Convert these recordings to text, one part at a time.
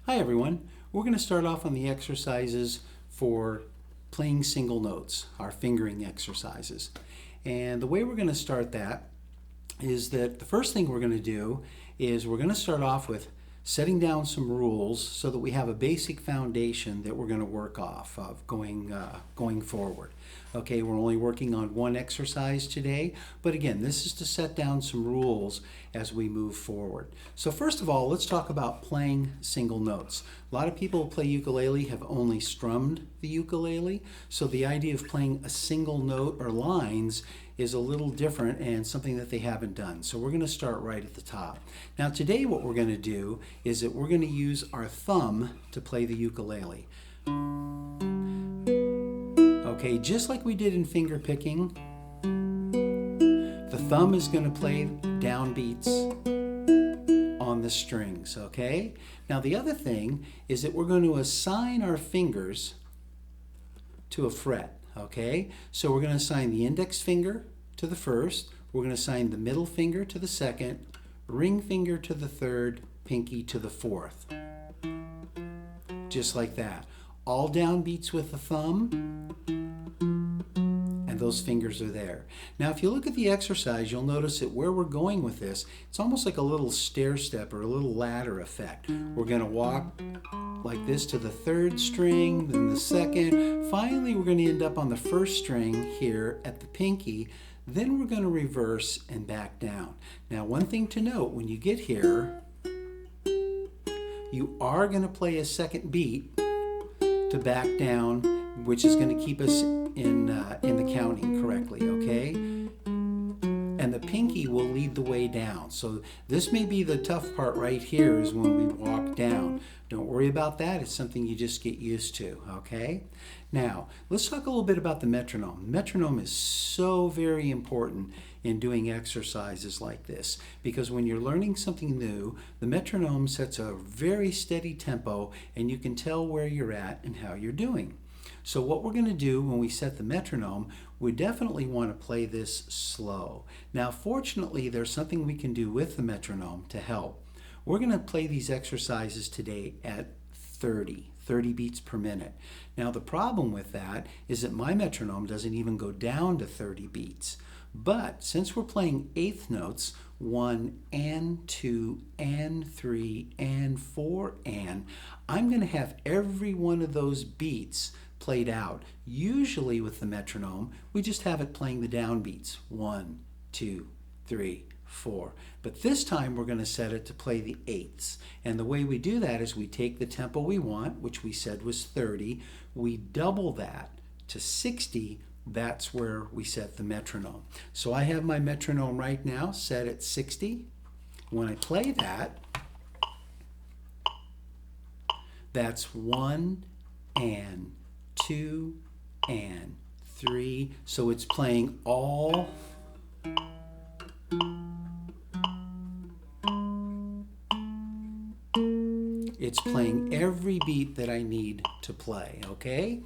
Hi everyone. We're going to start off on the exercises for playing single notes, our fingering exercises. And the way we're going to start that is that the first thing we're going to do is we're going to start off with setting down some rules so that we have a basic foundation that we're going to work off of going forward. Okay, we're only working on one exercise today, but again, this is to set down some rules as we move forward. So first of all, let's talk about playing single notes. A lot of people who play ukulele have only strummed the ukulele, so the idea of playing a single note or lines is a little different and something that they haven't done. So we're going to start right at the top. Now today what we're going to do is that we're going to use our thumb to play the ukulele. Okay, just like we did in finger picking, the thumb is going to play downbeats on the strings, okay? Now the other thing is that we're going to assign our fingers to a fret. Okay, so we're going to assign the index finger to the first, we're going to assign the middle finger to the second, ring finger to the third, pinky to the fourth. Just like that. All downbeats with the thumb, and those fingers are there. Now if you look at the exercise, you'll notice that where we're going with this, it's almost like a little stair step or a little ladder effect. We're going to walk like this to the third string, then the second. Finally, we're going to end up on the first string here at the pinky. Then we're going to reverse and back down. Now, one thing to note, when you get here, you are going to play a second beat to back down, which is going to keep us in the counting correctly, okay? And the pinky will lead the way down. So this may be the tough part right here is when we walk down. Don't worry about that. It's something you just get used to, okay? Now, let's talk a little bit about the metronome. Metronome is so very important in doing exercises like this because when you're learning something new, the metronome sets a very steady tempo and you can tell where you're at and how you're doing. So what we're going to do when we set the metronome, we definitely want to play this slow. Now, fortunately, there's something we can do with the metronome to help. We're going to play these exercises today at 30 beats per minute. Now, the problem with that is that my metronome doesn't even go down to 30 beats. But since we're playing eighth notes, 1 and 2 and 3 and 4 and, I'm going to have every one of those beats played out. Usually with the metronome, we just have it playing the downbeats. 1, 2, 3, 4. But this time we're going to set it to play the eighths. And the way we do that is we take the tempo we want, which we said was 30, we double that to 60. That's where we set the metronome. So I have my metronome right now set at 60. When I play that, that's 1 and 2 and 3. So it's playing all It's playing every beat that I need to play, okay?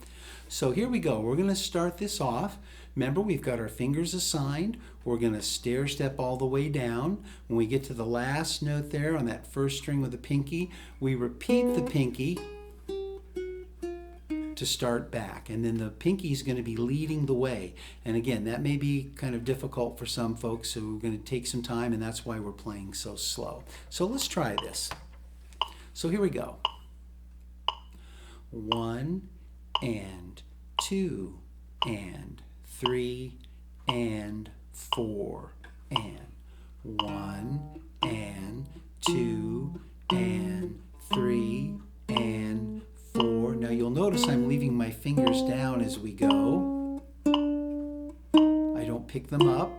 So here we go. We're going to start this off. Remember, we've got our fingers assigned. We're going to stair step all the way down. When we get to the last note there on that first string with the pinky, we repeat the pinky to start back. And then the pinky is going to be leading the way. And again, that may be kind of difficult for some folks, so we're going to take some time, and that's why we're playing so slow. So let's try this. So here we go. 1 and 2 and 3 and 4 and 1 and 2 and 3 and 4. Now you'll notice I'm leaving my fingers down as we go. I don't pick them up.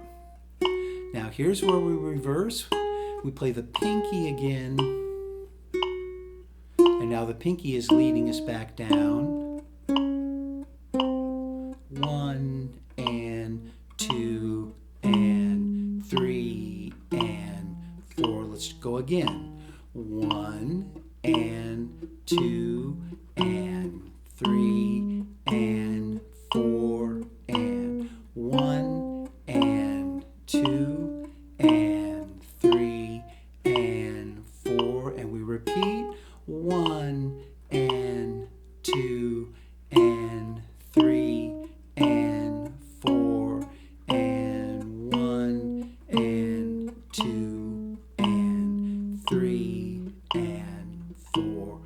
Now here's where we reverse. We play the pinky again. And now the pinky is leading us back down. 1 and 2 and 3 and 4. Let's go again. 1 and 2 and 3 and 4 and 1 and 2 and 3 and 4. And we repeat. 1 and 2 and 3 and 4 and 1 and 2 and 3 and 4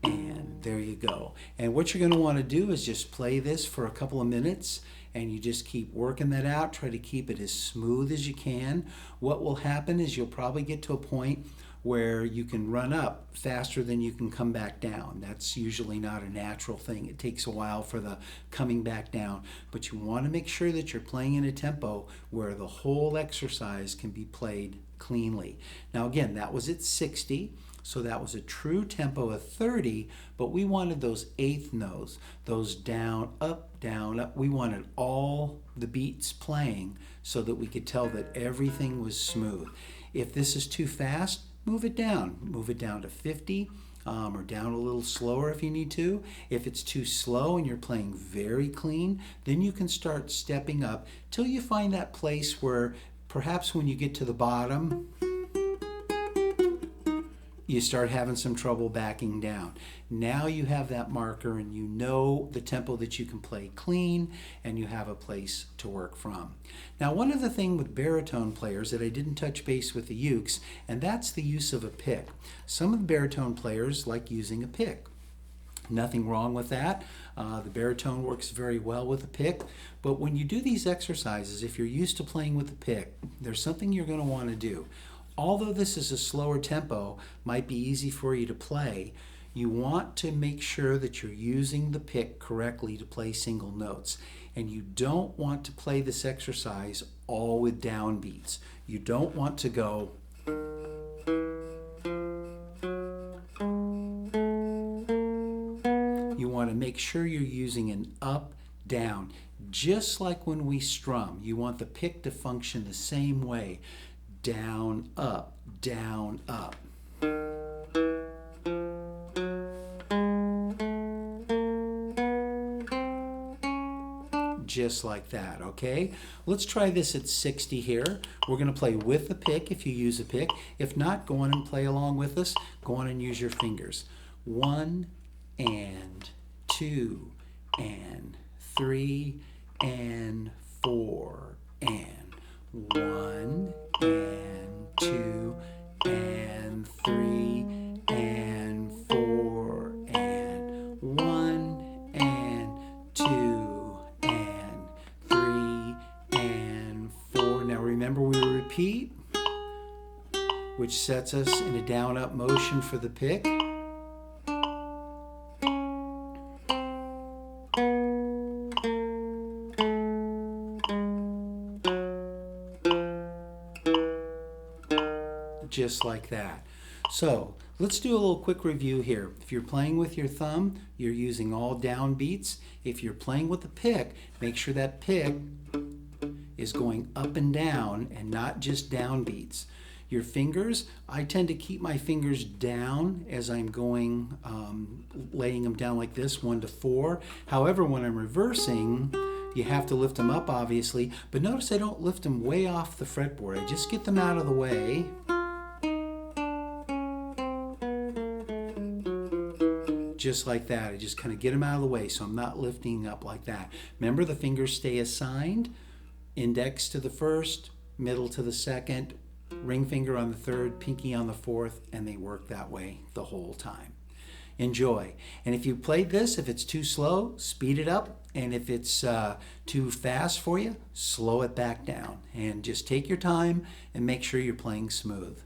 and there you go. And what you're going to want to do is just play this for a couple of minutes, and you just keep working that out. Try to keep it as smooth as you can. What will happen is you'll probably get to a point where you can run up faster than you can come back down. That's usually not a natural thing. It takes a while for the coming back down, but you want to make sure that you're playing in a tempo where the whole exercise can be played cleanly. Now again, that was at 60, so that was a true tempo of 30, but we wanted those eighth notes, those down, up, down, up. We wanted all the beats playing so that we could tell that everything was smooth. If this is too fast, move it down. Move it down to 50 or down a little slower if you need to. If it's too slow and you're playing very clean, then you can start stepping up till you find that place where perhaps when you get to the bottom, you start having some trouble backing down. Now you have that marker and you know the tempo that you can play clean, and you have a place to work from. Now, one other thing with baritone players that I didn't touch base with the ukes, and that's the use of a pick. Some of the baritone players like using a pick. Nothing wrong with that. The baritone works very well with a pick, but when you do these exercises, if you're used to playing with a pick, there's something you're going to want to do. Although this is a slower tempo, might be easy for you to play, you want to make sure that you're using the pick correctly to play single notes. And you don't want to play this exercise all with downbeats. You don't want to go you want to make sure you're using an up, down. Just like when we strum, you want the pick to function the same way. Down, up, down, up. Just like that, okay? Let's try this at 60 here. We're going to play with the pick if you use a pick. If not, go on and play along with us. Go on and use your fingers. 1 and 2 and 3 and 4 and 1 and 2 and 3 and 4 and 1 and 2 and 3 and 4. Now remember, we repeat, which sets us in a down-up motion for the pick. Just like that. So let's do a little quick review here. If you're playing with your thumb, you're using all down beats. If you're playing with the pick, make sure that pick is going up and down and not just down beats. Your fingers, I tend to keep my fingers down as I'm going, laying them down like this, 1 to 4. However, when I'm reversing, you have to lift them up, obviously, but notice I don't lift them way off the fretboard. I just get them out of the way. Just like that. I just kind of get them out of the way so I'm not lifting up like that. Remember, the fingers stay assigned. Index to the first, middle to the second, ring finger on the third, pinky on the fourth, and they work that way the whole time. Enjoy. And if you played this, if it's too slow, speed it up. And if it's too fast for you, slow it back down. And just take your time and make sure you're playing smooth.